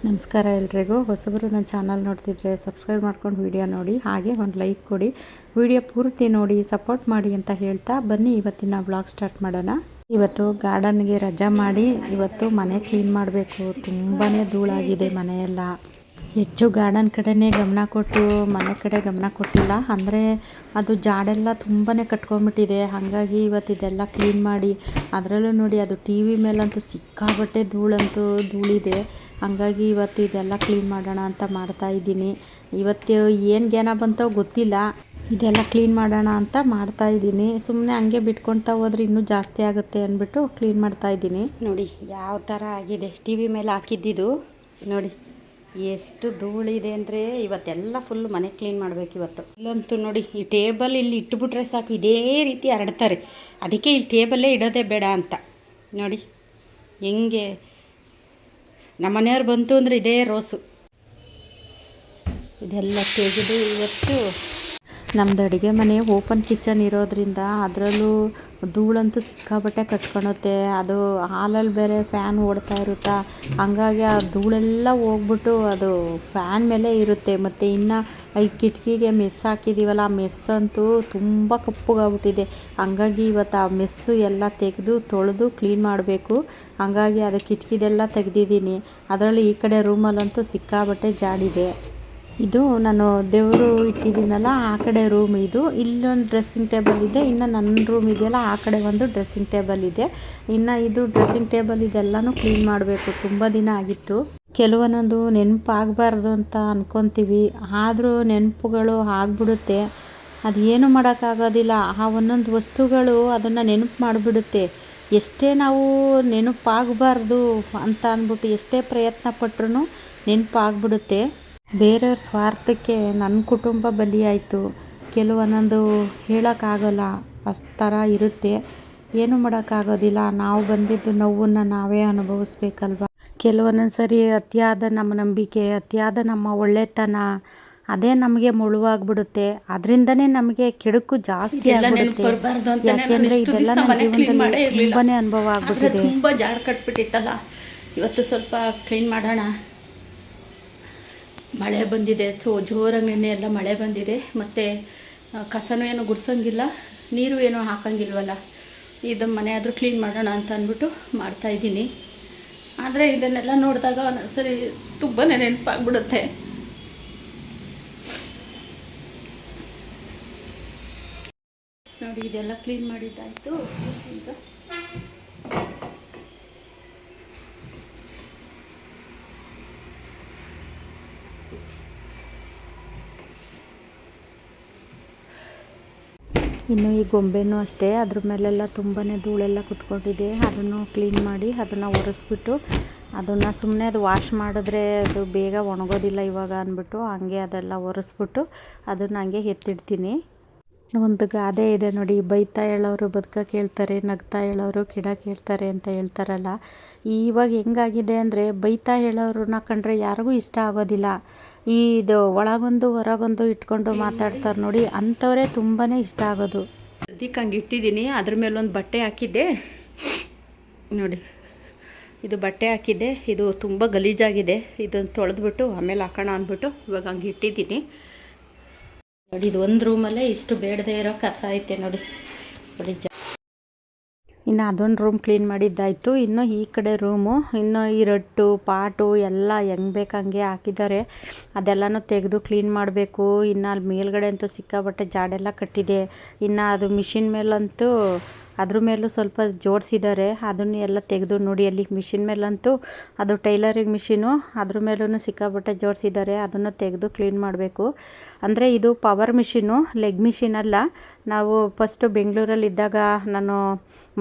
ನಮಸ್ಕಾರ ಎಲ್ರಿಗೂ. ಹೊಸಬರು ನನ್ನ ಚಾನಲ್ ನೋಡ್ತಿದ್ರೆ ಸಬ್ಸ್ಕ್ರೈಬ್ ಮಾಡ್ಕೊಂಡು ವಿಡಿಯೋ ನೋಡಿ, ಹಾಗೆ ಒಂದು ಲೈಕ್ ಕೊಡಿ, ವಿಡಿಯೋ ಪೂರ್ತಿ ನೋಡಿ ಸಪೋರ್ಟ್ ಮಾಡಿ ಅಂತ ಹೇಳ್ತಾ ಬನ್ನಿ ಇವತ್ತಿನ ವ್ಲಾಗ್ ಸ್ಟಾರ್ಟ್ ಮಾಡೋಣ. ಇವತ್ತು ಗಾರ್ಡನ್ಗೆ ರಜಾ ಮಾಡಿ ಇವತ್ತು ಮನೆ ಕ್ಲೀನ್ ಮಾಡಬೇಕು. ತುಂಬಾ ಧೂಳಾಗಿದೆ ಮನೆಯೆಲ್ಲ. ಹೆಚ್ಚು ಗಾರ್ಡನ್ ಕಡೆನೇ ಗಮನ ಕೊಟ್ಟು ಮನೆ ಕಡೆ ಗಮನ ಕೊಟ್ಟಿಲ್ಲ. ಅಂದರೆ ಅದು ಜಾಡೆಲ್ಲ ತುಂಬಾ ಕಟ್ಕೊಂಡ್ಬಿಟ್ಟಿದೆ. ಹಾಗಾಗಿ ಇವತ್ತು ಇದೆಲ್ಲ ಕ್ಲೀನ್ ಮಾಡಿ, ಅದರಲ್ಲೂ ನೋಡಿ ಅದು ಟಿ ವಿ ಮೇಲಂತೂ ಸಿಕ್ಕಾಬಟ್ಟೆ ಧೂಳಿದೆ. ಹಾಗಾಗಿ ಇವತ್ತು ಇದೆಲ್ಲ ಕ್ಲೀನ್ ಮಾಡೋಣ ಅಂತ ಮಾಡ್ತಾಯಿದ್ದೀನಿ. ಇವತ್ತು ಏನು ಜ್ಞಾನ ಬಂತೋ ಗೊತ್ತಿಲ್ಲ, ಇದೆಲ್ಲ ಕ್ಲೀನ್ ಮಾಡೋಣ ಅಂತ ಮಾಡ್ತಾಯಿದ್ದೀನಿ. ಸುಮ್ಮನೆ ಹಂಗೆ ಬಿಟ್ಕೊಳ್ತಾ ಹೋದ್ರೆ ಇನ್ನೂ ಜಾಸ್ತಿ ಆಗುತ್ತೆ ಅಂದ್ಬಿಟ್ಟು ಕ್ಲೀನ್ ಮಾಡ್ತಾಯಿದ್ದೀನಿ. ನೋಡಿ ಯಾವ ಥರ ಆಗಿದೆ. ಟಿ ವಿ ಮೇಲೆ ಹಾಕಿದ್ದಿದ್ದು ನೋಡಿ ಎಷ್ಟು ಧೂಳಿದೆ ಅಂದರೆ ಇವತ್ತೆಲ್ಲ ಫುಲ್ ಮನೆ ಕ್ಲೀನ್ ಮಾಡಬೇಕು ಇವತ್ತು. ಇಲ್ಲಂತೂ ನೋಡಿ ಈ ಟೇಬಲ್ ಇಲ್ಲಿ ಇಟ್ಟುಬಿಟ್ರೆ ಸಾಕು, ಇದೇ ರೀತಿ ಹರಡ್ತಾರೆ. ಅದಕ್ಕೆ ಈ ಟೇಬಲ್ಲೇ ಇಡೋದೇ ಬೇಡ ಅಂತ ನೋಡಿ ಹೆಂಗೆ ನಮ್ಮ ಮನೆಯವ್ರು ಬಂತು ಅಂದರೆ ಇದೇ ರೋಸು. ಇದೆಲ್ಲ ತೆಗೆದು ಇವತ್ತು ನಮ್ಮದು ಅಡುಗೆ ಮನೆ ಓಪನ್ ಕಿಚನ್ ಇರೋದ್ರಿಂದ ಅದರಲ್ಲೂ ಧೂಳಂತೂ ಸಿಕ್ಕಾಬಟ್ಟೆ ಕಟ್ಕೊಳುತ್ತೆ. ಅದು ಹಾಲಲ್ಲಿ ಬೇರೆ ಫ್ಯಾನ್ ಓಡ್ತಾ ಇರುತ್ತಾ, ಹಂಗಾಗಿ ಆ ಧೂಳೆಲ್ಲ ಹೋಗ್ಬಿಟ್ಟು ಅದು ಫ್ಯಾನ್ ಮೇಲೆ ಇರುತ್ತೆ. ಮತ್ತು ಇನ್ನು ಈ ಕಿಟಕಿಗೆ ಮೆಸ್ ಹಾಕಿದ್ದೀವಲ್ಲ, ಆ ಮೆಸ್ಸಂತೂ ತುಂಬ ಕಪ್ಪಗಾಗ್ಬಿಟ್ಟಿದೆ. ಹಂಗಾಗಿ ಇವತ್ತು ಆ ಮೆಸ್ಸು ಎಲ್ಲ ತೆಗೆದು ತೊಳೆದು ಕ್ಲೀನ್ ಮಾಡಬೇಕು. ಹಂಗಾಗಿ ಅದು ಕಿಟಕಿದೆಲ್ಲ ತೆಗೆದಿದ್ದೀನಿ. ಅದರಲ್ಲಿ ಈ ಕಡೆ ರೂಮಲ್ಲಂತೂ ಸಿಕ್ಕಾಬಟ್ಟೆ ಜಾಡಿದೆ. ಇದು ನಾನು ದೇವರು ಇಟ್ಟಿದ್ದೀನಲ್ಲ ಆ ಕಡೆ ರೂಮ್ ಇದು. ಇಲ್ಲೊಂದು ಡ್ರೆಸ್ಸಿಂಗ್ ಟೇಬಲ್ ಇದೆ, ಇನ್ನು ನನ್ನ ರೂಮ್ ಇದೆಯಲ್ಲ ಆ ಕಡೆ ಒಂದು ಡ್ರೆಸ್ಸಿಂಗ್ ಟೇಬಲ್ ಇದೆ. ಇನ್ನು ಇದು ಡ್ರೆಸ್ಸಿಂಗ್ ಟೇಬಲ್ ಇದೆಲ್ಲನೂ ಕ್ಲೀನ್ ಮಾಡಬೇಕು. ತುಂಬ ದಿನ ಆಗಿತ್ತು. ಕೆಲವೊಂದೊಂದು ನೆನಪಾಗಬಾರ್ದು ಅಂತ ಅಂದ್ಕೊತೀವಿ, ಆದರೂ ನೆನಪುಗಳು ಆಗಿಬಿಡುತ್ತೆ. ಅದು ಏನು ಮಾಡೋಕ್ಕಾಗೋದಿಲ್ಲ. ಆ ಒಂದೊಂದು ವಸ್ತುಗಳು ಅದನ್ನು ನೆನಪು ಮಾಡಿಬಿಡುತ್ತೆ. ಎಷ್ಟೇ ನಾವು ನೆನಪಾಗಬಾರ್ದು ಅಂತ ಅಂದ್ಬಿಟ್ಟು ಎಷ್ಟೇ ಪ್ರಯತ್ನ ಪಟ್ಟರೂ ನೆನಪಾಗ್ಬಿಡುತ್ತೆ. ಬೇರೆಯವ್ರ ಸ್ವಾರ್ಥಕ್ಕೆ ನನ್ನ ಕುಟುಂಬ ಬಲಿಯಾಯಿತು. ಕೆಲವೊಂದೊಂದು ಹೇಳೋಕ್ಕಾಗಲ್ಲ, ಅಷ್ಟು ಥರ ಇರುತ್ತೆ. ಏನು ಮಾಡೋಕ್ಕಾಗೋದಿಲ್ಲ. ನಾವು ಬಂದಿದ್ದು ನೋವನ್ನು ನಾವೇ ಅನುಭವಿಸ್ಬೇಕಲ್ವ. ಕೆಲವೊಂದೊಂದು ಸರಿ ಅತಿಯಾದ ನಮ್ಮ ನಂಬಿಕೆ, ಅತಿಯಾದ ನಮ್ಮ ಒಳ್ಳೆತನ ಅದೇ ನಮಗೆ ಮುಳುವಾಗ್ಬಿಡುತ್ತೆ. ಅದರಿಂದನೇ ನಮಗೆ ಕೆಡುಕು ಜಾಸ್ತಿ ಆಗಿಬಿಡುತ್ತೆ. ಯಾಕೆಂದರೆ ಇದೆಲ್ಲ ನಮ್ಮ ಜೀವನದಲ್ಲಿ ತುಂಬಾ ಅನುಭವ ಆಗ್ಬಿಟ್ಟಿದೆ. ತುಂಬ ಜಾಡ್ ಕಟ್ಬಿಟ್ಟಿತ್ತಲ್ಲ, ಇವತ್ತು ಸ್ವಲ್ಪ ಕ್ಲೀನ್ ಮಾಡೋಣ. ಮಳೆ ಬಂದಿದೆ, ಜೋರಾಗಿ ನೆನ್ನೆ ಎಲ್ಲ ಮಳೆ ಬಂದಿದೆ. ಮತ್ತು ಕಸನೂ ಏನೋ ಗುಡ್ಸೋಂಗಿಲ್ಲ, ನೀರು ಏನೋ ಹಾಕೋಂಗಿಲ್ವಲ್ಲ. ಇದು ಮನೆ ಆದರೂ ಕ್ಲೀನ್ ಮಾಡೋಣ ಅಂತ ಅಂದ್ಬಿಟ್ಟು ಮಾಡ್ತಾಯಿದ್ದೀನಿ. ಆದರೆ ಇದನ್ನೆಲ್ಲ ನೋಡಿದಾಗ ಒಂದೊಂದ್ಸರಿ ತುಂಬಾ ನೆನಪಾಗ್ಬಿಡುತ್ತೆ. ನೋಡಿ ಇದೆಲ್ಲ ಕ್ಲೀನ್ ಮಾಡಿದ್ದಾಯಿತು. ಈಗ ಇನ್ನು ಈ ಗೊಂಬೆನೂ ಅಷ್ಟೇ, ಅದ್ರ ಮೇಲೆಲ್ಲ ತುಂಬಾ ಧೂಳೆಲ್ಲ ಕುತ್ಕೊಂಡಿದೆ. ಅದನ್ನು ಕ್ಲೀನ್ ಮಾಡಿ ಅದನ್ನು ಒರೆಸ್ಬಿಟ್ಟು ಅದನ್ನು ಸುಮ್ಮನೆ ಅದು ವಾಶ್ ಮಾಡಿದ್ರೆ ಅದು ಬೇಗ ಒಣಗೋದಿಲ್ಲ ಇವಾಗ ಅಂದ್ಬಿಟ್ಟು ಹಂಗೆ ಅದೆಲ್ಲ ಒರೆಸ್ಬಿಟ್ಟು ಅದನ್ನು ಹಂಗೆ ಎತ್ತಿಡ್ತೀನಿ. ಒಂದು ಗಾದೆ ಇದೆ ನೋಡಿ, ಬೈತಾ ಹೇಳೋರು ಬದುಕಕ್ಕೆ ಹೇಳ್ತಾರೆ, ನಗ್ತಾ ಹೇಳೋರು ಕೆಡಕ್ಕೆ ಹೇಳ್ತಾರೆ ಅಂತ ಹೇಳ್ತಾರಲ್ಲ. ಇವಾಗ ಹೆಂಗಾಗಿದೆ ಅಂದರೆ ಬೈತಾ ಹೇಳೋರನ್ನ ಕಂಡ್ರೆ ಯಾರಿಗೂ ಇಷ್ಟ ಆಗೋದಿಲ್ಲ. ಇದು ಒಳಗೊಂದು ಹೊರಗೊಂದು ಇಟ್ಕೊಂಡು ಮಾತಾಡ್ತಾರೆ ನೋಡಿ, ಅಂಥವರೇ ತುಂಬಾ ಇಷ್ಟ ಆಗೋದು. ಸದ್ಯಕ್ಕೆ ಹಂಗೆ ಇಟ್ಟಿದ್ದೀನಿ. ಅದ್ರ ಮೇಲೊಂದು ಬಟ್ಟೆ ಹಾಕಿದ್ದೆ ನೋಡಿ, ಇದು ಬಟ್ಟೆ ಹಾಕಿದ್ದೆ. ಇದು ತುಂಬ ಗಲೀಜಾಗಿದೆ. ಇದನ್ನು ತೊಳೆದ್ಬಿಟ್ಟು ಆಮೇಲೆ ಹಾಕೋಣ ಅಂದ್ಬಿಟ್ಟು ಇವಾಗ ಹಂಗೆ ಇಟ್ಟಿದ್ದೀನಿ ನೋಡಿ. ಇದು ಒಂದು ರೂಮಲ್ಲೇ ಇಷ್ಟು ಬೇಡದೇ ಇರೋ ಕಸ ಐತೆ ನೋಡಿ. ಇನ್ನು ಅದೊಂದು ರೂಮ್ ಕ್ಲೀನ್ ಮಾಡಿದ್ದಾಯಿತು. ಇನ್ನು ಈ ಕಡೆ ರೂಮು, ಇನ್ನು ಈ ರಟ್ಟು ಪಾಟು ಎಲ್ಲ ಹೆಂಗೆ ಬೇಕು ಹಂಗೆ ಹಾಕಿದ್ದಾರೆ. ಅದೆಲ್ಲನೂ ತೆಗೆದು ಕ್ಲೀನ್ ಮಾಡಬೇಕು. ಇನ್ನು ಅಲ್ಲಿ ಮೇಲ್ಗಡೆ ಅಂತೂ ಸಿಕ್ಕಾಬಟ್ಟೆ ಜಾಡೆಲ್ಲ ಕಟ್ಟಿದೆ. ಇನ್ನು ಅದು ಮಿಷಿನ್ ಮೇಲಂತೂ ಅದ್ರ ಮೇಲೂ ಸ್ವಲ್ಪ ಜೋಡಿಸಿದ್ದಾರೆ. ಅದನ್ನು ಎಲ್ಲ ತೆಗೆದು ನೋಡಿ, ಅಲ್ಲಿ ಮಿಷಿನ್ ಮೇಲಂತೂ ಅದು ಟೈಲರಿಂಗ್ ಮಿಷಿನು, ಅದ್ರ ಮೇಲೂ ಸಿಕ್ಕಾಬಟ್ಟೆ ಜೋಡಿಸಿದ್ದಾರೆ. ಅದನ್ನು ತೆಗೆದು ಕ್ಲೀನ್ ಮಾಡಬೇಕು. ಅಂದರೆ ಇದು ಪವರ್ ಮಿಷಿನು, ಲೆಗ್ ಮಿಷಿನ್ ಅಲ್ಲ. ನಾವು ಫಸ್ಟು ಬೆಂಗಳೂರಲ್ಲಿದ್ದಾಗ ನಾನು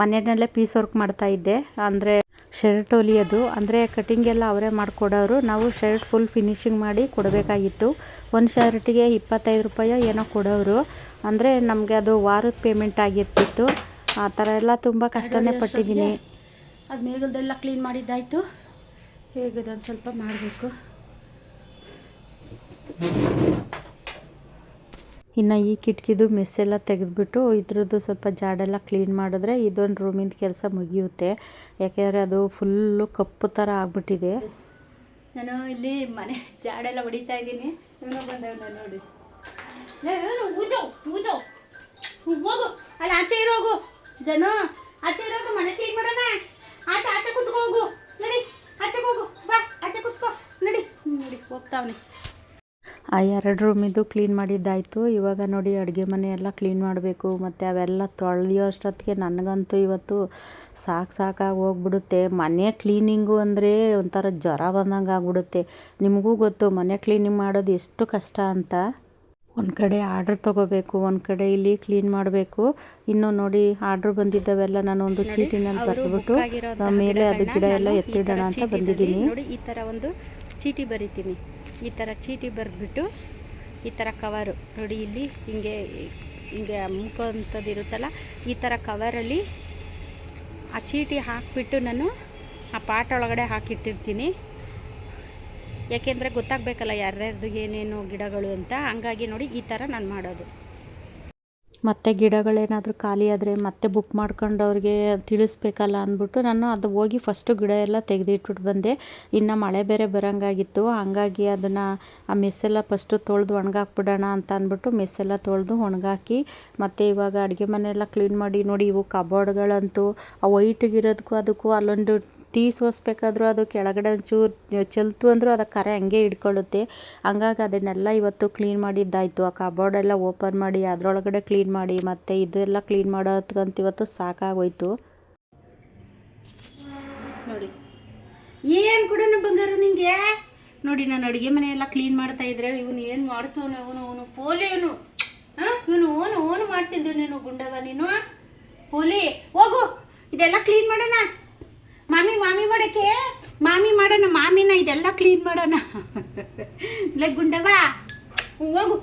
ಮನೆಯಲ್ಲೇ ಪೀಸ್ ವರ್ಕ್ ಮಾಡ್ತಾಯಿದ್ದೆ. ಅಂದರೆ ಶರ್ಟ್ ಹೊಲಿಯೋದು, ಅಂದರೆ ಕಟಿಂಗ್ ಎಲ್ಲ ಅವರೇ ಮಾಡಿಕೊಡೋರು. ನಾವು ಶರ್ಟ್ ಫುಲ್ ಫಿನಿಶಿಂಗ್ ಮಾಡಿ ಕೊಡಬೇಕಾಗಿತ್ತು. ಒಂದು ಶರ್ಟಿಗೆ 25 ರೂಪಾಯಿ ಏನೋ ಕೊಡೋರು. ಅಂದರೆ ನಮಗೆ ಅದು ವಾರದ ಪೇಮೆಂಟ್ ಆಗಿರ್ತಿತ್ತು. ಆ ಥರ ಎಲ್ಲ ತುಂಬ ಕಷ್ಟನೇ ಪಟ್ಟಿದ್ದೀನಿ. ಅದು ಮೇಗಲ್ದೆಲ್ಲ ಕ್ಲೀನ್ ಮಾಡಿದ್ದಾಯಿತು. ಹೇಗೆ ಅದೊಂದು ಸ್ವಲ್ಪ ಮಾಡಬೇಕು. ಇನ್ನು ಈ ಕಿಟಕಿದು ಮೆಸ್ಸೆಲ್ಲ ತೆಗೆದುಬಿಟ್ಟು ಇದ್ರದ್ದು ಸ್ವಲ್ಪ ಜಾಡೆಲ್ಲ ಕ್ಲೀನ್ ಮಾಡಿದ್ರೆ ಇದೊಂದು ರೂಮಿಂದ ಕೆಲಸ ಮುಗಿಯುತ್ತೆ. ಯಾಕೆಂದರೆ ಅದು ಫುಲ್ಲು ಕಪ್ಪು ಥರ ಆಗಿಬಿಟ್ಟಿದೆ. ನಾನು ಇಲ್ಲಿ ಮನೆ ಜಾಡೆಲ್ಲ ಹೊಡಿತಾ ಇದ್ದೀನಿ. ಇವನು ಬಂದವನ ನೋಡಿ. ಊದೋ ಊದೋ ಹೋಗು, ಅಲ್ಲಿ ಆಚೆ ಇರೋಗು ಜನ, ಆಚೆ ಇರೋಗು, ಮನೆ ಕ್ಲೀನ್ ಮಾಡೋಣ. ಆಚೆ ಆಚೆ ಕೂತ್ಕೋ ಹೋಗು, ನಡಿ ಆಚೆಗೆ ಹೋಗು, ಬಾ ಆಚೆ ಕೂತ್ಕೋ, ನಡಿ ನೋಡಿ ಹೋಗ್ತಾವನೆ. ಆ 2 ರೂಮಿದ್ದು ಕ್ಲೀನ್ ಮಾಡಿದ್ದಾಯಿತು. ಇವಾಗ ನೋಡಿ ಅಡುಗೆ ಮನೆ ಎಲ್ಲ ಕ್ಲೀನ್ ಮಾಡಬೇಕು, ಮತ್ತು ಅವೆಲ್ಲ ತೊಳೆಯೋ ಅಷ್ಟೊತ್ತಿಗೆ ನನಗಂತೂ ಇವತ್ತು ಸಾಕಾಗಿ ಹೋಗ್ಬಿಡುತ್ತೆ. ಮನೆ ಕ್ಲೀನಿಂಗು ಅಂದರೆ ಒಂಥರ ಜ್ವರ ಬಂದಂಗೆ ಆಗ್ಬಿಡುತ್ತೆ. ನಿಮಗೂ ಗೊತ್ತು ಮನೆ ಕ್ಲೀನಿಂಗ್ ಮಾಡೋದು ಎಷ್ಟು ಕಷ್ಟ ಅಂತ. ಒಂದು ಕಡೆ ಆರ್ಡ್ರ್ ತೊಗೋಬೇಕು, ಒಂದು ಕಡೆ ಇಲ್ಲಿ ಕ್ಲೀನ್ ಮಾಡಬೇಕು. ಇನ್ನು ನೋಡಿ ಆರ್ಡ್ರ್ ಬಂದಿದ್ದಾವೆಲ್ಲ ನಾನು ಒಂದು ಚೀಟಿನಲ್ಲಿ ಬರೆದ್ಬಿಟ್ಟು ಮೇಲೆ ಅದು ಗಿಡ ಎಲ್ಲ ಎತ್ತಿಡೋಣ ಅಂತ ಬಂದಿದ್ದೀನಿ. ನೋಡಿ ಈ ಥರ ಒಂದು ಚೀಟಿ ಬರಿತೀನಿ. ಈ ಥರ ಚೀಟಿ ಬರೆದ್ಬಿಟ್ಟು ಈ ಥರ ಕವರು ನೋಡಿ, ಇಲ್ಲಿ ಹಿಂಗೆ ಹಿಂಗೆ ಮುಖೋಂಥದ್ದು ಇರುತ್ತಲ್ಲ, ಈ ಥರ ಕವರಲ್ಲಿ ಆ ಚೀಟಿ ಹಾಕಿಬಿಟ್ಟು ನಾನು ಆ ಪಾಟ್ ಒಳಗಡೆ ಹಾಕಿಟ್ಟಿರ್ತೀನಿ. ಯಾಕೆಂದರೆ ಗೊತ್ತಾಗಬೇಕಲ್ಲ ಯಾರ್ಯಾರ್ದು ಏನೇನು ಗಿಡಗಳು ಅಂತ. ಹಂಗಾಗಿ ನೋಡಿ ಈ ಥರ ನಾನು ಮಾಡೋದು. ಮತ್ತು ಗಿಡಗಳೇನಾದರೂ ಖಾಲಿ ಆದರೆ ಮತ್ತೆ ಬುಕ್ ಮಾಡ್ಕೊಂಡವ್ರಿಗೆ ತಿಳಿಸ್ಬೇಕಲ್ಲ ಅಂದ್ಬಿಟ್ಟು ನಾನು ಅದು ಹೋಗಿ ಫಸ್ಟು ಗಿಡ ಎಲ್ಲ ತೆಗೆದಿಟ್ಬಿಟ್ಟು ಬಂದೆ. ಇನ್ನು ಮಳೆ ಬೇರೆ ಬರೋಂಗಾಗಿತ್ತು, ಹಂಗಾಗಿ ಅದನ್ನು ಆ ಮೆಸ್ಸೆಲ್ಲ ಫಸ್ಟು ತೊಳೆದು ಒಣಗಾಕ್ಬಿಡೋಣ ಅಂತ ಅಂದ್ಬಿಟ್ಟು ಮೆಸ್ಸೆಲ್ಲ ತೊಳೆದು ಒಣಗಾಕಿ, ಮತ್ತು ಇವಾಗ ಅಡುಗೆ ಮನೆಯೆಲ್ಲ ಕ್ಲೀನ್ ಮಾಡಿ ನೋಡಿ. ಇವು ಕಬೋರ್ಡ್ಗಳಂತೂ ಆ ವೈಟಿಗಿರೋದಕ್ಕೂ ಅದಕ್ಕೂ ಅಲ್ಲೊಂದು ಟೀ ಸೋಸ್ಬೇಕಾದ್ರೂ ಅದು ಕೆಳಗಡೆ ಒಂಚೂರು ಚೆಲ್ತು ಅಂದರೂ ಅದು ಕರೆ ಹಂಗೆ ಹಿಡ್ಕೊಳ್ಳುತ್ತೆ. ಹಂಗಾಗಿ ಅದನ್ನೆಲ್ಲ ಇವತ್ತು ಕ್ಲೀನ್ ಮಾಡಿದ್ದಾಯಿತು. ಆ ಕಬೋರ್ಡೆಲ್ಲ ಓಪನ್ ಮಾಡಿ ಅದರೊಳಗಡೆ ಕ್ಲೀನ್ ಮಾಡಿ ಮತ್ತು ಇದೆಲ್ಲ ಕ್ಲೀನ್ ಮಾಡೋದಕ್ಕಂತ ಇವತ್ತು ಸಾಕಾಗೋಯ್ತು ನೋಡಿ. ಏನು ಕೂಡ ಬಂಗಾರು ನಿಂಗೆ ನೋಡಿ, ನಾನು ಅಡುಗೆ ಮನೆಯೆಲ್ಲ ಕ್ಲೀನ್ ಮಾಡ್ತಾ ಇದ್ರೆ ಇವನು ಏನು ಮಾಡ್ತಾವನು, ಅವನು ಪೋಲಿ, ಇವನು ಓನು ಮಾಡ್ತಿದ್ದೆ ನೀನು ಗುಂಡವ, ನೀನು ಪೋಲಿ. ಹೋಗು ಇದೆಲ್ಲ ಕ್ಲೀನ್ ಮಾಡೋಣ, ಮಾಮಿ ಮಾಡೋಕ್ಕೆ, ಮಾಮಿನ ಇದೆಲ್ಲ ಕ್ಲೀನ್ ಮಾಡೋಣ. ಇಲ್ಲ ಗುಂಡವ, ಹೋಗು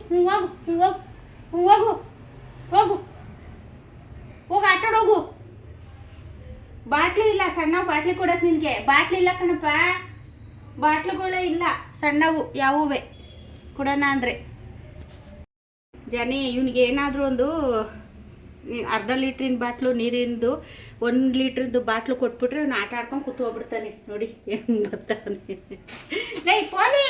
ಆಟಾಡೋಗು. ಬಾಟ್ಲಿ ಇಲ್ಲ, ಸಣ್ಣ ಬಾಟ್ಲಿ ಕೊಡಕ್ಕೆ ನಿನಗೆ ಬಾಟ್ಲಿ ಇಲ್ಲ ಕಣಪ್ಪ, ಬಾಟ್ಲುಗಳೇ ಇಲ್ಲ ಸಣ್ಣವು ಯಾವುವೇ ಕೊಡೋಣ ಅಂದರೆ. ಜನಿ ಇವನಿಗೆ ಏನಾದರೂ ಒಂದು ಅರ್ಧ ಲೀಟ್ರಿನ ಬಾಟ್ಲು ನೀರಿಂದು 1 ಲೀಟ್ರದ್ದು ಬಾಟ್ಲು ಕೊಟ್ಬಿಟ್ರೆ ಅವ್ನು ಆಟ ಆಡ್ಕೊಂಡು ಕೂತ್ಕೊಬಿಡ್ತಾನೆ. ನೋಡಿ ಹೆಂಗೆ ಬರ್ತಾನೆ. ಪೋಲಿ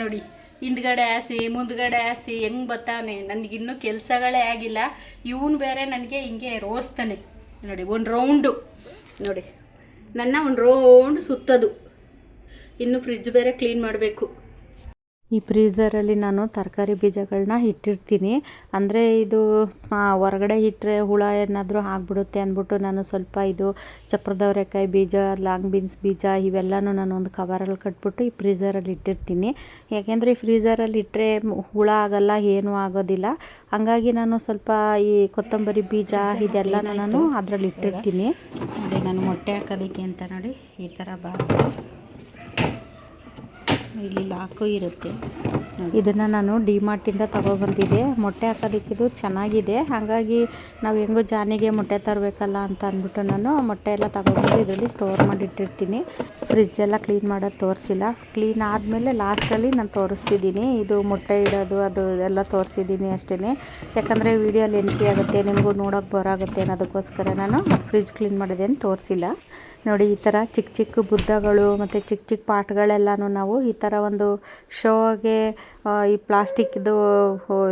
ನೋಡಿ, ಹಿಂದ್ಗಡೆ ಹಾಸಿ ಮುಂದ್ಗಡೆ ಹಾಸಿ ಹೆಂಗೆ ಬರ್ತಾವನೆ. ನನಗಿನ್ನೂ ಕೆಲಸಗಳೇ ಆಗಿಲ್ಲ, ಇವನು ಬೇರೆ ನನಗೆ ಹಿಂಗೆ ರೋಸ್ತಾನೆ ನೋಡಿ. ಒಂದು ರೌಂಡು ನೋಡಿ, ನನ್ನ ಒಂದು ರೌಂಡ್ ಸುತ್ತದು. ಇನ್ನು ಫ್ರಿಜ್ ಬೇರೆ ಕ್ಲೀನ್ ಮಾಡಬೇಕು. ಈ ಫ್ರೀಝರಲ್ಲಿ ನಾನು ತರಕಾರಿ ಬೀಜಗಳನ್ನ ಇಟ್ಟಿರ್ತೀನಿ. ಅಂದರೆ ಇದು ಹೊರಗಡೆ ಇಟ್ಟರೆ ಹುಳ ಏನಾದರೂ ಆಗಿಬಿಡುತ್ತೆ ಅಂದ್ಬಿಟ್ಟು ನಾನು ಸ್ವಲ್ಪ ಇದು ಚಪ್ರದವರೆಕಾಯಿ ಬೀಜ, ಲಾಂಗ್ ಬೀನ್ಸ್ ಬೀಜ ಇವೆಲ್ಲನೂ ನಾನು ಒಂದು ಕವರಲ್ಲಿ ಕಟ್ಬಿಟ್ಟು ಈ ಫ್ರೀಝರಲ್ಲಿ ಇಟ್ಟಿರ್ತೀನಿ. ಯಾಕೆಂದರೆ ಈ ಫ್ರೀಝರಲ್ಲಿ ಇಟ್ಟರೆ ಹುಳ ಆಗಲ್ಲ, ಏನೂ ಆಗೋದಿಲ್ಲ. ಹಾಗಾಗಿ ನಾನು ಸ್ವಲ್ಪ ಈ ಕೊತ್ತಂಬರಿ ಬೀಜ ಇದೆಲ್ಲನೂ ನಾನು ಅದರಲ್ಲಿ ಇಟ್ಟಿರ್ತೀನಿ. ನೋಡಿ, ನಾನು ಮೊಟ್ಟೆ ಹಾಕೋದಕ್ಕೆ ಅಂತ ನೋಡಿ ಈ ಥರ ಬಾಕ್ಸ್ ಇಲ್ಲಿ ಲಾಕು ಇರುತ್ತೆ. ಇದನ್ನು ನಾನು ಡಿಮಾರ್ಟಿಂದ ತೊಗೊಬಂದಿದ್ದೆ. ಮೊಟ್ಟೆ ಹಾಕೋದಕ್ಕಿದು ಚೆನ್ನಾಗಿದೆ. ಹಾಗಾಗಿ ನಾವು ಹೆಂಗೋ ಜಾನಿಗೆ ಮೊಟ್ಟೆ ತರಬೇಕಲ್ಲ ಅಂತ ಅಂದ್ಬಿಟ್ಟು ನಾನು ಮೊಟ್ಟೆ ಎಲ್ಲ ತೊಗೊಬಂದು ಇದರಲ್ಲಿ ಸ್ಟೋರ್ ಮಾಡಿಟ್ಟಿರ್ತೀನಿ. ಫ್ರಿಜ್ಜೆಲ್ಲ ಕ್ಲೀನ್ ಮಾಡೋದು ತೋರಿಸಿಲ್ಲ. ಕ್ಲೀನ್ ಆದಮೇಲೆ ಲಾಸ್ಟಲ್ಲಿ ನಾನು ತೋರಿಸ್ತಿದ್ದೀನಿ. ಇದು ಮೊಟ್ಟೆ ಇಡೋದು ಅದು ಎಲ್ಲ ತೋರಿಸಿದ್ದೀನಿ ಅಷ್ಟೇ. ಯಾಕಂದರೆ ವೀಡಿಯೋ ಲೆಂತಿ ಆಗುತ್ತೆ, ನಿಮಗೂ ನೋಡೋಕ್ಕೆ ಬರಾಗುತ್ತೆ ಅನ್ನೋದಕ್ಕೋಸ್ಕರ ನಾನು ಫ್ರಿಜ್ ಕ್ಲೀನ್ ಮಾಡಿದೆ ಅಂತ ತೋರಿಸಿಲ್ಲ. ನೋಡಿ, ಈ ಥರ ಚಿಕ್ಕ ಚಿಕ್ಕ ಬುದ್ದಗಳು ಮತ್ತು ಚಿಕ್ಕ ಚಿಕ್ಕ ಪಾಟ್ಗಳೆಲ್ಲನೂ ನಾವು ಈ ಥರ ಒಂದು ಶೋಗೆ ಈ ಪ್ಲಾಸ್ಟಿಕ್ದು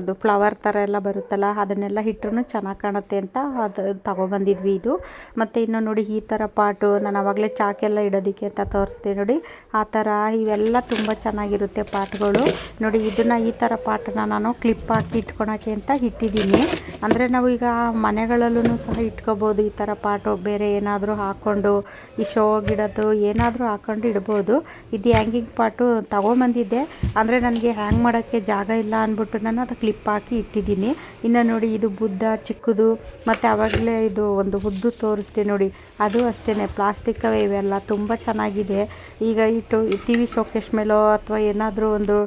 ಇದು ಫ್ಲವರ್ ಥರ ಎಲ್ಲ ಬರುತ್ತಲ್ಲ ಅದನ್ನೆಲ್ಲ ಇಟ್ಟರೂ ಚೆನ್ನಾಗಿ ಕಾಣುತ್ತೆ ಅಂತ ಅದು ತಗೊಬಂದಿದ್ವಿ ಇದು. ಮತ್ತು ಇನ್ನು ನೋಡಿ ಈ ಥರ ಪಾಟು ನಾನು ಆವಾಗಲೇ ಚಾಕೆಲ್ಲ ಇಡೋದಕ್ಕೆ ಅಂತ ತೋರಿಸ್ದೆ ನೋಡಿ. ಆ ಥರ ಇವೆಲ್ಲ ತುಂಬ ಚೆನ್ನಾಗಿರುತ್ತೆ ಪಾಟ್ಗಳು. ನೋಡಿ, ಇದನ್ನು ಈ ಥರ ಪಾಟನ್ನ ನಾನು ಕ್ಲಿಪ್ ಹಾಕಿ ಇಟ್ಕೊಳಕ್ಕೆ ಅಂತ ಇಟ್ಟಿದ್ದೀನಿ. ಅಂದರೆ ನಾವು ಈಗ ಮನೆಗಳಲ್ಲೂ ಸಹ ಇಟ್ಕೋಬೋದು ಈ ಥರ ಪಾಟು. ಬೇರೆ ಏನಾದರೂ ಹಾಕ್ಕೊಂಡು ಈ ಶೋ ಗಿಡದ್ದು ಏನಾದರೂ ಹಾಕ್ಕೊಂಡು ಇಡ್ಬೋದು. ಇದು ಹ್ಯಾಂಗಿಂಗ್ ಪಾಟು ತಗೊಂಬಂದಿದ್ದೆ, ಅಂದರೆ ನನಗೆ ಹ್ಯಾಂಗ್ ಮಾಡೋಕ್ಕೆ ಜಾಗ ಇಲ್ಲ ಅಂದ್ಬಿಟ್ಟು ನಾನು ಅದು ಕ್ಲಿಪ್ ಹಾಕಿ ಇಟ್ಟಿದ್ದೀನಿ. ಇನ್ನು ನೋಡಿ, ಇದು ಬುದ್ಧ ಚಿಕ್ಕದು, ಮತ್ತು ಆವಾಗಲೇ ಇದು ಒಂದು ಉದ್ದು ತೋರಿಸ್ದೆ ನೋಡಿ, ಅದು ಅಷ್ಟೇ ಪ್ಲಾಸ್ಟಿಕ್ಕವೇ ಇವೆಲ್ಲ ತುಂಬ ಚೆನ್ನಾಗಿದೆ. ಈಗ ಇಟ್ಟು ಟಿ ವಿ ಶೋಕೇಸ್ ಮೇಲೋ ಅಥವಾ ಏನಾದರೂ ಒಂದು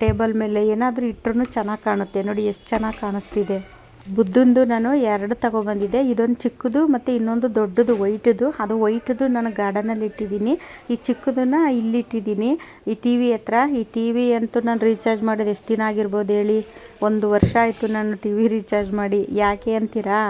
ಟೇಬಲ್ ಮೇಲೆ ಏನಾದರೂ ಇಟ್ಟರೂ ಚೆನ್ನಾಗಿ ಕಾಣುತ್ತೆ ನೋಡಿ, ಎಷ್ಟು ಚೆನ್ನಾಗಿ ಕಾಣಿಸ್ತಿದೆ. ಬುದ್ಧಂದು ನಾನು 2 ತಗೊಬಂದಿದ್ದೆ. ಇದೊಂದು ಚಿಕ್ಕದು ಮತ್ತು ಇನ್ನೊಂದು ದೊಡ್ಡದು ವೈಟದು. ಅದು ವೈಟದು ನಾನು ಗಾರ್ಡನಲ್ಲಿ ಇಟ್ಟಿದ್ದೀನಿ. ಈ ಚಿಕ್ಕದನ್ನು ಇಲ್ಲಿಟ್ಟಿದ್ದೀನಿ ಈ ಟಿ ವಿ ಹತ್ರ. ಈ ಟಿ ವಿ ಅಂತೂ ನಾನು ರೀಚಾರ್ಜ್ ಮಾಡೋದು ಎಷ್ಟು ದಿನ ಆಗಿರ್ಬೋದು ಹೇಳಿ? 1 ವರ್ಷ ಆಯಿತು ನಾನು ಟಿ ವಿ ರೀಚಾರ್ಜ್ ಮಾಡಿ. ಯಾಕೆ ಅಂತೀರಾ?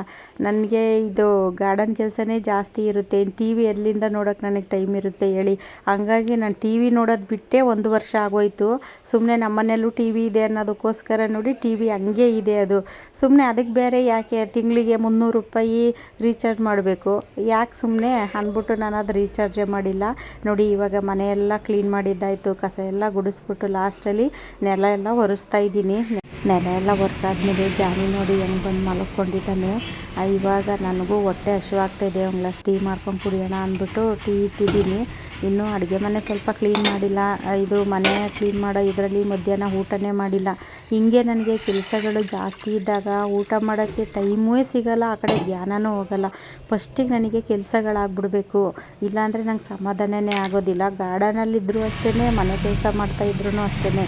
ನನಗೆ ಇದು ಗಾರ್ಡನ್ ಕೆಲಸನೇ ಜಾಸ್ತಿ ಇರುತ್ತೆ. ಟಿ ವಿ ಎಲ್ಲಿಂದ ನೋಡೋಕ್ಕೆ ನನಗೆ ಟೈಮ್ ಇರುತ್ತೆ ಹೇಳಿ? ಹಂಗಾಗಿ ನಾನು ಟಿ ವಿ ನೋಡೋದು ಬಿಟ್ಟೆ 1 ವರ್ಷ ಆಗೋಯ್ತು. ಸುಮ್ಮನೆ ನಮ್ಮನೆಯಲ್ಲೂ ಟಿ ವಿ ಇದೆ ಅನ್ನೋದಕ್ಕೋಸ್ಕರ ನೋಡಿ ಟಿ ವಿ ಹಂಗೆ ಇದೆ. ಅದು ಸುಮ್ಮನೆ ಅದಕ್ಕೆ ಬೇರೆ ಯಾಕೆ ತಿಂಗಳಿಗೆ 300 ರೂಪಾಯಿ ರೀಚಾರ್ಜ್ ಮಾಡಬೇಕು, ಯಾಕೆ ಸುಮ್ಮನೆ ಅಂದ್ಬಿಟ್ಟು ನಾನು ಅದು ರೀಚಾರ್ಜೇ ಮಾಡಿಲ್ಲ. ನೋಡಿ ಇವಾಗ ಮನೆಯೆಲ್ಲ ಕ್ಲೀನ್ ಮಾಡಿದ್ದಾಯಿತು, ಕಸ ಎಲ್ಲ ಗುಡಿಸ್ಬಿಟ್ಟು ಲಾಸ್ಟಲ್ಲಿ ನೆಲ ಎಲ್ಲ ಒರೆಸ್ತಾ ಇದ್ದೀನಿ. ನೆಲ ಎಲ್ಲ ಒರೆಸಾದ್ಮೇಲೆ ಜಾನಿ ನೋಡಿ ಹೆಂಗೆ ಬಂದು ಮಲ್ಕೊಂಡಿದ್ದಾನೆ. ಇವಾಗ ನನಗೂ ಹೊಟ್ಟೆ ಹಸಿವಾಗ್ತಾಯಿದೆ, ಒಂದು ಗ್ಲಾಸ್ ಟೀ ಮಾಡ್ಕೊಂಡು ಕುಡಿಯೋಣ ಅಂದ್ಬಿಟ್ಟು ಟೀ ಇಟ್ಟಿದ್ದೀನಿ. ಇನ್ನೂ ಅಡುಗೆ ಮನೆ ಸ್ವಲ್ಪ ಕ್ಲೀನ್ ಮಾಡಿಲ್ಲ. ಇದು ಮನೆ ಕ್ಲೀನ್ ಮಾಡೋ ಇದರಲ್ಲಿ ಮಧ್ಯಾಹ್ನ ಊಟನೇ ಮಾಡಿಲ್ಲ. ಹಿಂಗೆ ನನಗೆ ಕೆಲಸಗಳು ಜಾಸ್ತಿ ಇದ್ದಾಗ ಊಟ ಮಾಡೋಕ್ಕೆ ಟೈಮೂ ಸಿಗೋಲ್ಲ, ಆ ಕಡೆ ಧ್ಯಾನನೂ ಹೋಗೋಲ್ಲ. ಫಸ್ಟಿಗೆ ನನಗೆ ಕೆಲಸಗಳಾಗ್ಬಿಡ್ಬೇಕು, ಇಲ್ಲಾಂದರೆ ನಂಗೆ ಸಮಾಧಾನನೇ ಆಗೋದಿಲ್ಲ. ಗಾರ್ಡನಲ್ಲಿದ್ದರೂ ಅಷ್ಟೇ, ಮನೆ ಕೆಲಸ ಮಾಡ್ತಾಯಿದ್ರು ಅಷ್ಟೇ,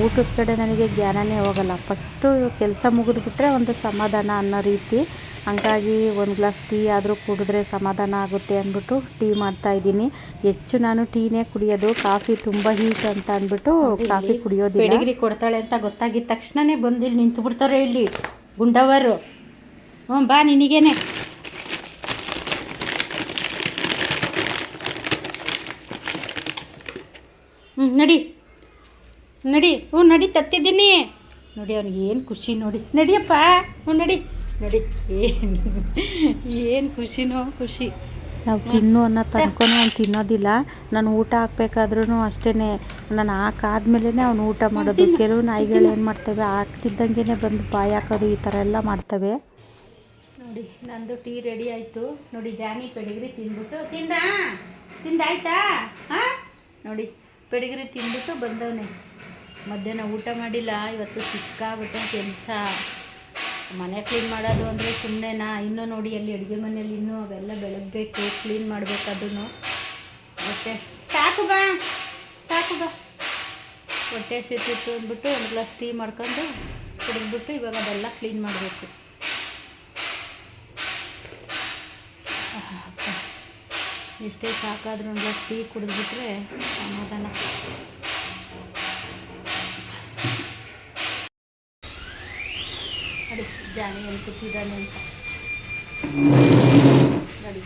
ಊಟದ ಕಡೆ ನನಗೆ ಜ್ಞಾನನೇ ಹೋಗೋಲ್ಲ. ಫಸ್ಟು ಕೆಲಸ ಮುಗಿದ್ಬಿಟ್ರೆ ಒಂದು ಸಮಾಧಾನ ಅನ್ನೋ ರೀತಿ. ಹಂಗಾಗಿ ಒಂದು ಗ್ಲಾಸ್ ಟೀ ಆದರೂ ಕುಡಿದ್ರೆ ಸಮಾಧಾನ ಆಗುತ್ತೆ ಅಂದ್ಬಿಟ್ಟು ಟೀ ಮಾಡ್ತಾಯಿದ್ದೀನಿ. ಹೆಚ್ಚು ನಾನು ಟೀನೇ ಕುಡಿಯೋದು, ಕಾಫಿ ತುಂಬ ಹೀಟ್ ಅಂತ ಅಂದ್ಬಿಟ್ಟು ಕಾಫಿ ಕುಡಿಯೋದಿಲ್ಲ. ಪೆಡಿಗ್ರಿ ಕೊಡ್ತಾಳೆ ಅಂತ ಗೊತ್ತಾಗಿದ್ದ ತಕ್ಷಣನೇ ಬಂದು ಇಲ್ಲಿ ನಿಂತು ಬಿಡ್ತಾರೆ ಇಲ್ಲಿ ಗುಂಡವರು. ಬಾ ನಿನಗೇನೆ. ನಡಿ ನಡಿ. ನಡಿ ತತ್ತಿದ್ದೀನಿ ನೋಡಿ. ಅವ್ನಿಗೆ ಏನು ಖುಷಿ ನೋಡಿ. ನಡಿಯಪ್ಪ. ನಡಿ ನಡಿ. ಏನು ಖುಷಿನೋ ಖುಷಿ. ನಾವು ತಿನ್ನು ಅನ್ನೋ ತನಕ ಅವ್ನು ತಿನ್ನೋದಿಲ್ಲ. ನಾನು ಊಟ ಹಾಕ್ಬೇಕಾದ್ರೂ ಅಷ್ಟೇ, ನಾನು ಹಾಕಾದ್ಮೇಲೆ ಅವ್ನು ಊಟ ಮಾಡೋದು. ಕೆಲವು ನಾಯಿಗಳು ಏನು ಮಾಡ್ತವೆ, ಹಾಕ್ತಿದ್ದಂಗೆ ಬಂದು ಬಾಯಿ ಹಾಕೋದು, ಈ ಥರ ಎಲ್ಲ ಮಾಡ್ತವೆ. ನೋಡಿ ನಂದು ಟೀ ರೆಡಿ ಆಯಿತು. ನೋಡಿ ಜಾನಿ ಪೆಡಿಗ್ರಿ ತಿಂದ್ಬಿಟ್ಟು ತಿಂದಾಯ್ತಾ? ಹಾಂ ನೋಡಿ ಪೆಡಿಗ್ರಿ ತಿಂದ್ಬಿಟ್ಟು ಬಂದವನೇ. ಮಧ್ಯಾಹ್ನ ಊಟ ಮಾಡಿಲ್ಲ. ಇವತ್ತು ಸಿಕ್ಕಾಬಿಟ್ಟೆ ಕೆಲಸ. ಮನೆ ಕ್ಲೀನ್ ಮಾಡೋದು ಅಂದರೆ ಸುಮ್ಮನೆನಾ? ಇನ್ನೂ ನೋಡಿ ಅಲ್ಲಿ ಅಡುಗೆ ಮನೇಲಿ ಇನ್ನೂ ಅವೆಲ್ಲ ಬೆಳಗಬೇಕು, ಕ್ಲೀನ್ ಮಾಡಬೇಕು. ಅದನ್ನು ಹೊಟ್ಟೆ ಸಾಕು ಬಾ ಹೊಟ್ಟೆ ಸಿಕ್ಕಿತ್ತು ಅಂದ್ಬಿಟ್ಟು ಒಂದು ಗ್ಲಾಸ್ ಟೀ ಮಾಡ್ಕೊಂಡು ಕುಡಿದ್ಬಿಟ್ಟು ಇವಾಗ ಅದೆಲ್ಲ ಕ್ಲೀನ್ ಮಾಡಬೇಕು. ಎಷ್ಟೇ ಸಾಕಾದ್ರೂ ಒಂದು ಗ್ಲಾಸ್ ಟೀ ಕುಡಿದ್ಬಿಟ್ರೆ ಸಮಾಧಾನ. ನೋಡಿ ಜಾನಿ ಏನು ಕೂತಿದ್ದಾನೆ ಅಂತ ನೋಡಿ.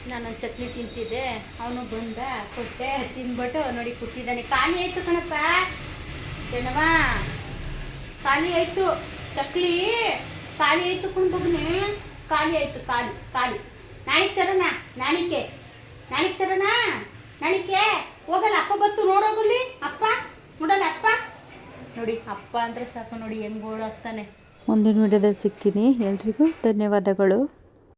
ನಾನೊಂದು ಚಟ್ನಿ ತಿಂತಿದ್ದೆ, ಅವನು ಬಂದ ಕೊಟ್ಟೆ, ತಿಂದ್ಬಿಟ್ಟು ನೋಡಿ ಕೂತಿದ್ದಾನೆ. ಖಾಲಿ ಆಯಿತು ಕಣಪ್ಪ ಏನವಾ, ಖಾಲಿ ಆಯಿತು ಚಕ್ಲಿ, ಖಾಲಿ ಆಯಿತು ಕುಣ್ಬಗ್ನೆ, ಖಾಲಿ ಆಯಿತು. ಖಾಲಿ ನಾಳಿಗೆ ತರೋಣ. ನಾಳಿಗೆ ತರೋಣ. ನಾಳಿಗೆ ಹೋಗಲ್ಲ. ಅಪ್ಪ ಬತ್ತು ನೋಡೋಗಲ್ಲಿ. ಅಪ್ಪ ನೋಡಲ್ಲ. ಅಪ್ಪ ನೋಡಿ, ಅಪ್ಪ ಅಂದರೆ ಸಾಕು ನೋಡಿ ಹೆಂಗೆ ಓಡಾಗ್ತಾನೆ. ಮುಂದಿನ ವಿಡಿಯೋದಲ್ಲಿ ಸಿಗ್ತೀನಿ. ಎಲ್ರಿಗೂ ಧನ್ಯವಾದಗಳು.